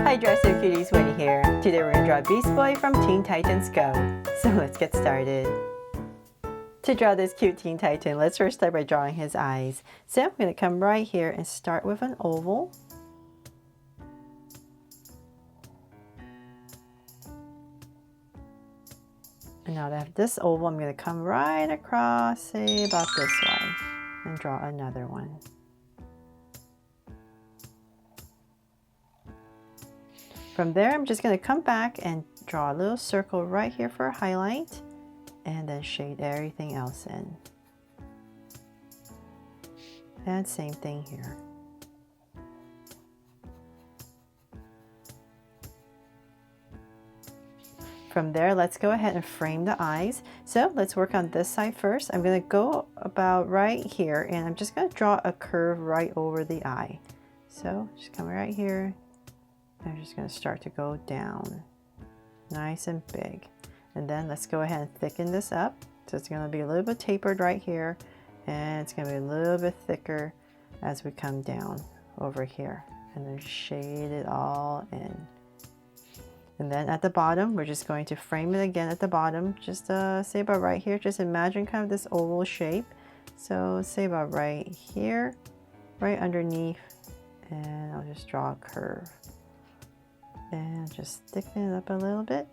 Hi Dresser Cuties, Winnie here. Today we're going to draw Beast Boy from Teen Titans Go. So let's get started. To draw this cute Teen Titan, let's first start by drawing his eyes. So I'm going to come right here and start with an oval. And now that I have this oval, I'm going to come right across, say about this way, and draw another one. From there, I'm just going to come back and draw a little circle right here for a highlight, and then shade everything else in. And same thing here. From there, let's go ahead and frame the eyes. So let's work on this side first. I'm going to go about right here, and I'm just going to draw a curve right over the eye. So just come right here. I'm just going to start to go down, nice and big. And then let's go ahead and thicken this up. So it's going to be a little bit tapered right here, and it's going to be a little bit thicker as we come down over here. And then shade it all in. And then at the bottom, we're just going to frame it again at the bottom. Just say about right here. Just imagine kind of this oval shape. So say about right here, right underneath, and I'll just draw a curve. And just thicken it up a little bit.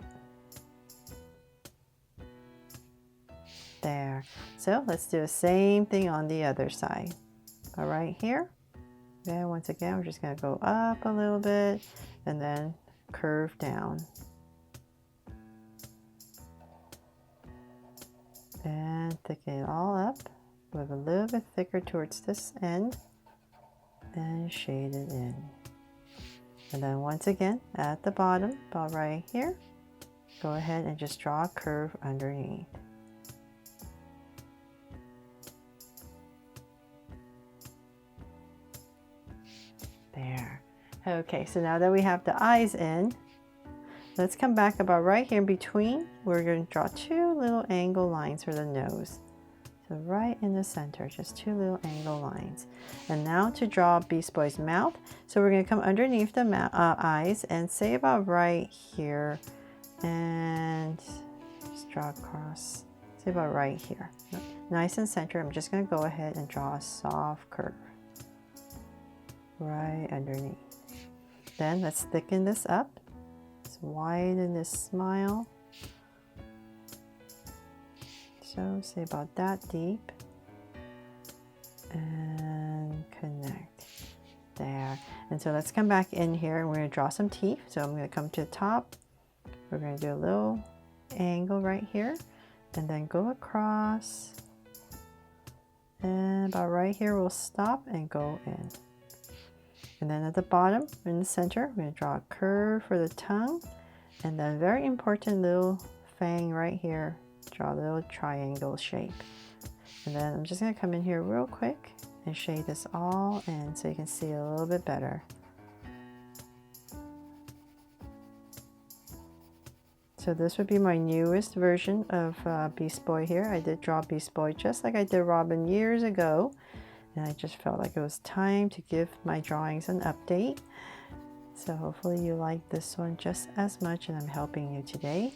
There. So let's do the same thing on the other side. All right here. And once again, we're just going to go up a little bit and then curve down. And thicken it all up with a little bit thicker towards this end and shade it in. And then once again, at the bottom, about right here, go ahead and just draw a curve underneath. There. Okay, so now that we have the eyes in, let's come back about right here in between. We're going to draw two little angle lines for the nose. So right in the center, just two little angle lines. And now to draw Beast Boy's mouth. So we're going to come underneath the eyes and say about right here. And just draw across, say about right here. Nice and center. I'm just going to go ahead and draw a soft curve right underneath. Then let's thicken this up. Let's widen this smile. So say about that deep and connect there. And so let's come back in here and we're going to draw some teeth. So I'm going to come to the top. We're going to do a little angle right here and then go across. And about right here, we'll stop and go in. And then at the bottom, in the center, we're going to draw a curve for the tongue. And then very important little fang right here. Draw a little triangle shape. And then I'm just going to come in here real quick and shade this all in so you can see a little bit better. So this would be my newest version of Beast Boy here. I did draw Beast Boy just like I did Robin years ago. And I just felt like it was time to give my drawings an update. So hopefully you like this one just as much, and I'm helping you today.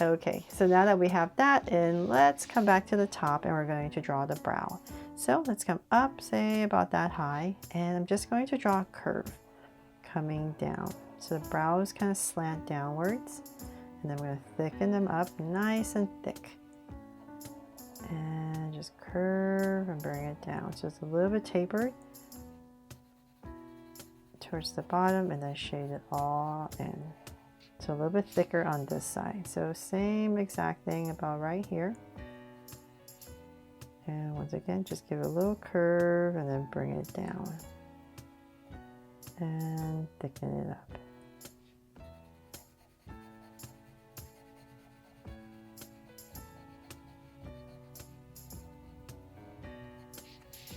Okay, so now that we have that in, let's come back to the top and we're going to draw the brow. So let's come up, say about that high, and I'm just going to draw a curve coming down. So the brows kind of slant downwards, and then I'm going to thicken them up nice and thick. And just curve and bring it down. So it's a little bit tapered towards the bottom, and then shade it all in. So a little bit thicker on this side. So same exact thing about right here. And once again, just give it a little curve and then bring it down. And thicken it up.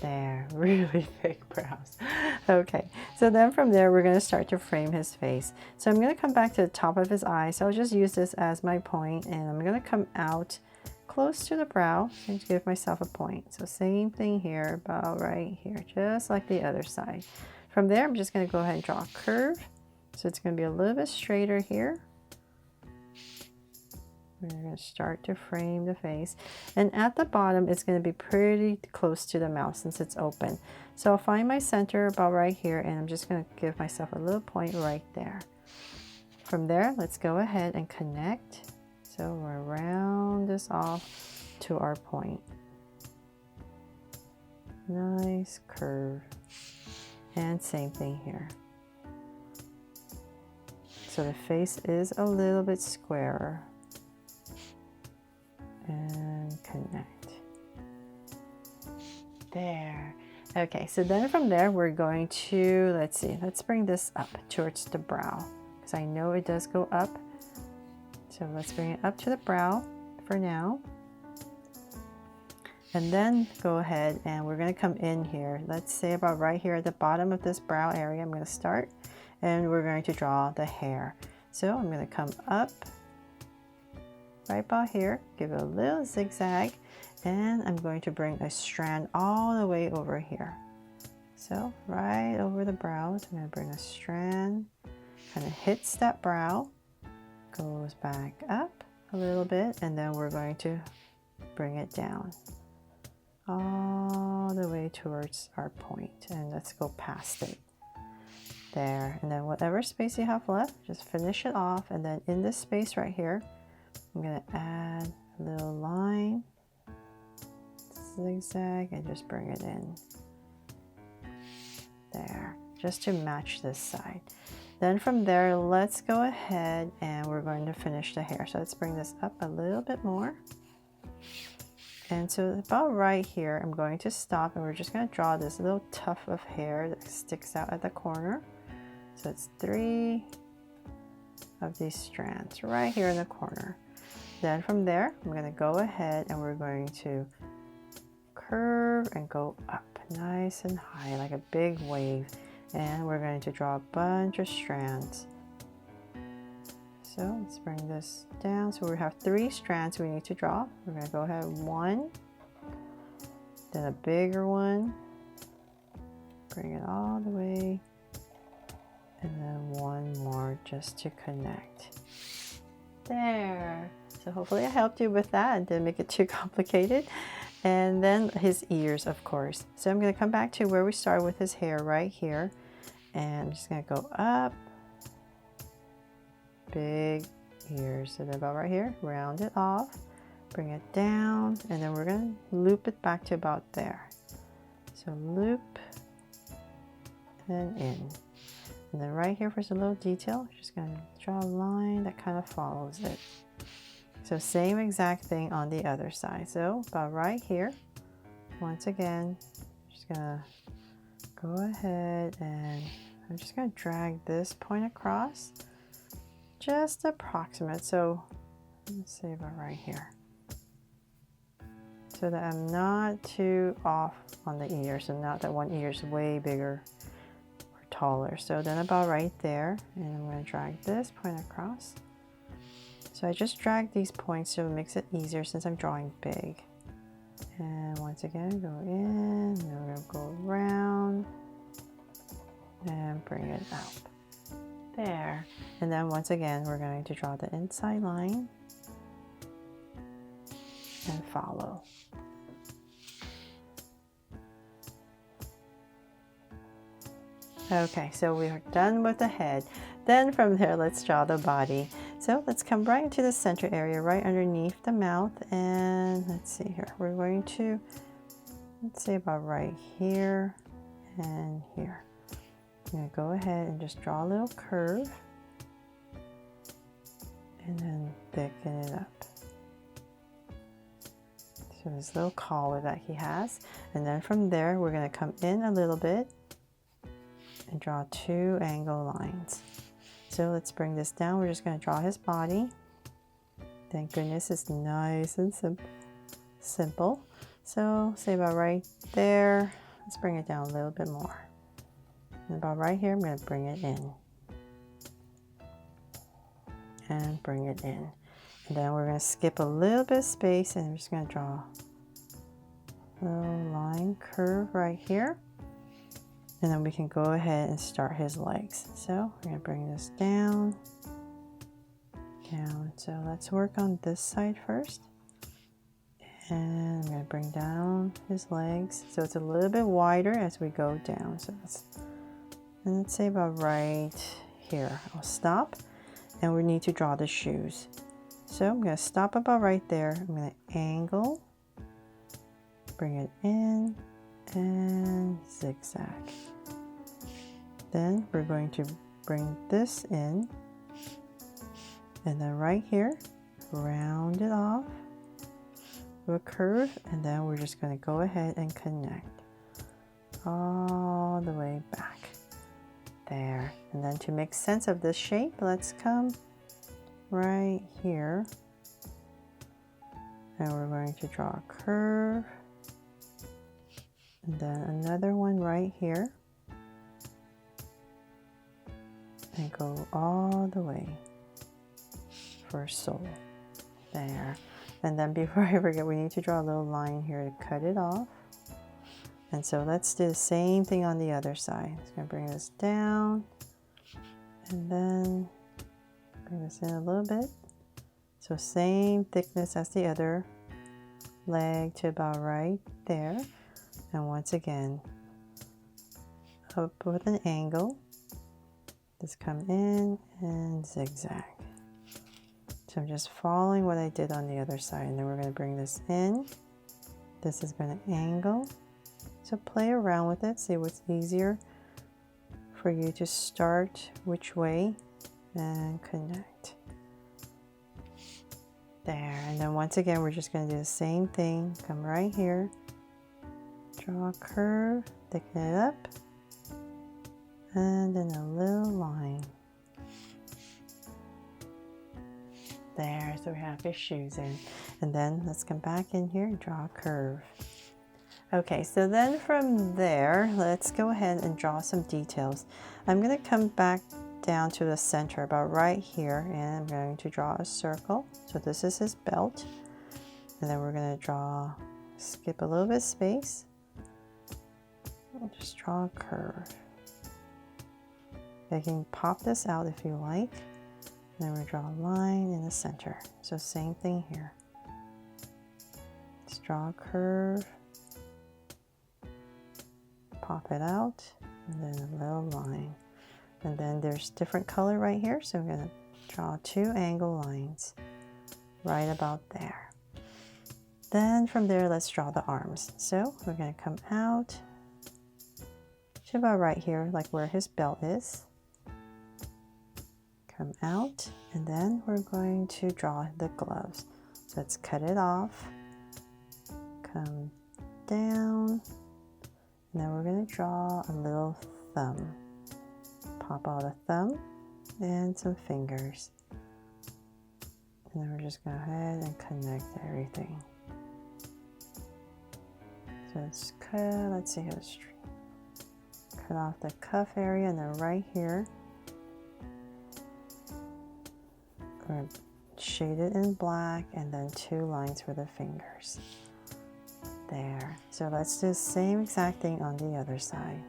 There, really thick brows. Okay, so then from there we're going to start to frame his face. So I'm going to come back to the top of his eye. So I'll just use this as my point, and I'm going to come out close to the brow and give myself a point. So same thing here, about right here, just like the other side. From there, I'm just going to go ahead and draw a curve. So So it's going to be a little bit straighter here. We're going to start to frame the face. And at the bottom, it's going to be pretty close to the mouth since it's open. So I'll find my center about right here, and I'm just going to give myself a little point right there. From there, let's go ahead and connect. So we'll round this off to our point. Nice curve. And same thing here. So the face is a little bit squarer. And connect. There. Okay, so then from there we're going to, let's bring this up towards the brow, because I know it does go up. So let's bring it up to the brow for now. And then go ahead and we're going to come in here. Let's say about right here at the bottom of this brow area. I'm going to start and we're going to draw the hair. So I'm going to come up right about here, give it a little zigzag, and I'm going to bring a strand all the way over here. So right over the brows, I'm going to bring a strand, kind of hits that brow, goes back up a little bit, and then we're going to bring it down all the way towards our point, and let's go past it. There, and then whatever space you have left, just finish it off, and then in this space right here, I'm going to add a little line, zigzag, and just bring it in. There, just to match this side. Then from there, let's go ahead and we're going to finish the hair. So let's bring this up a little bit more. And so about right here, I'm going to stop and we're just going to draw this little tuft of hair that sticks out at the corner. So it's 3 of these strands right here in the corner. Then from there, I'm going to go ahead and we're going to curve and go up nice and high like a big wave. And we're going to draw a bunch of strands. So let's bring this down. So we have 3 strands we need to draw. We're going to go ahead 1, then a bigger one, bring it all the way, and then 1 more just to connect. There. So hopefully I helped you with that and didn't make it too complicated. And then his ears, of course. So I'm going to come back to where we started with his hair right here. And I'm just going to go up. Big ears. So then about right here, round it off. Bring it down. And then we're going to loop it back to about there. So loop. And in. And then right here for some little detail, just going to draw a line that kind of follows it. So same exact thing on the other side. So about right here, once again, just gonna go ahead and I'm just gonna drag this point across, just approximate. So let's say about right here, so that I'm not too off on the ears and not that one ear is way bigger or taller. So then about right there, and I'm gonna drag this point across. So I just drag these points so it makes it easier since I'm drawing big. And once again, go in, and we're going to go around and bring it up. There. And then once again, we're going to draw the inside line and follow. Okay, so we're done with the head. Then from there, let's draw the body. So let's come right into the center area, right underneath the mouth. And let's see here, we're going to, let's say about right here and here. I'm going to go ahead and just draw a little curve and then thicken it up. So this little collar that he has. And then from there, we're going to come in a little bit and draw 2 angle lines. So let's bring this down. We're just going to draw his body. Thank goodness it's nice and simple. So say about right there. Let's bring it down a little bit more. And about right here, I'm going to bring it in. And bring it in. And then we're going to skip a little bit of space and I'm just going to draw a little line curve right here. And then we can go ahead and start his legs. So we're gonna bring this down, down. So let's work on this side first. And I'm gonna bring down his legs. So it's a little bit wider as we go down. So let's say about right here. I'll stop, and we need to draw the shoes. So I'm gonna stop about right there. I'm gonna angle, bring it in, and zigzag. Then we're going to bring this in, and then right here, round it off with a curve, and then we're just going to go ahead and connect all the way back there. And then to make sense of this shape, let's come right here, and we're going to draw a curve, and then another one right here, and go all the way for sole there. And then before I forget, we need to draw a little line here to cut it off. And so let's do the same thing on the other side. It's going to bring this down, and then bring this in a little bit. So same thickness as the other leg to about right there. And once again, up with an angle. Just come in and zigzag. So I'm just following what I did on the other side, and then we're going to bring this in. This is going to angle. So play around with it, see what's easier for you to start which way, and connect. There, and then once again we're just going to do the same thing. Come right here, draw a curve, thicken it up, and then a little line. There, so we have his shoes in. And then let's come back in here and draw a curve. Okay, so then from there, let's go ahead and draw some details. I'm going to come back down to the center about right here, and I'm going to draw a circle. So this is his belt. And then we're going to skip a little bit of space. I'll just draw a curve. You can pop this out if you like. And then we draw a line in the center. So same thing here. Let's draw a curve, pop it out, and then a little line. And then there's different color right here, so I'm going to draw two angle lines right about there. Then from there, let's draw the arms. So we're going to come out to about right here, like where his belt is. Come out, and then we're going to draw the gloves. So let's cut it off, come down, and then we're going to draw a little thumb. Pop out a thumb and some fingers. And then we're just going to go ahead and connect everything. So let's see how to cut off the cuff area, and then right here, we're going to shade it in black, and then two lines for the fingers. There. So let's do the same exact thing on the other side.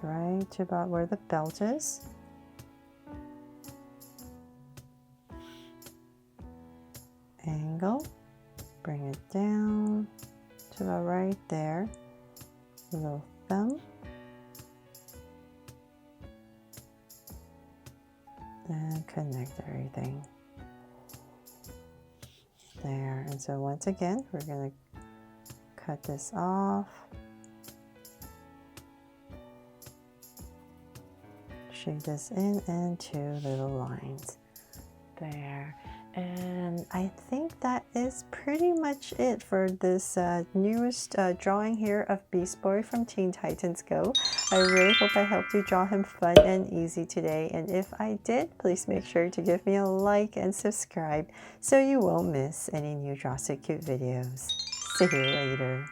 Right to about where the belt is. Angle. Bring it down to about right there. A little thumb. And connect everything. There. And so once again, we're going to cut this off. Shade this in and two little lines. There. And I think that is pretty much it for this newest drawing here of Beast Boy from Teen Titans Go. I really hope I helped you draw him fun and easy today, and if I did, please make sure to give me a like and subscribe so you won't miss any new Draw So Cute videos. See you later.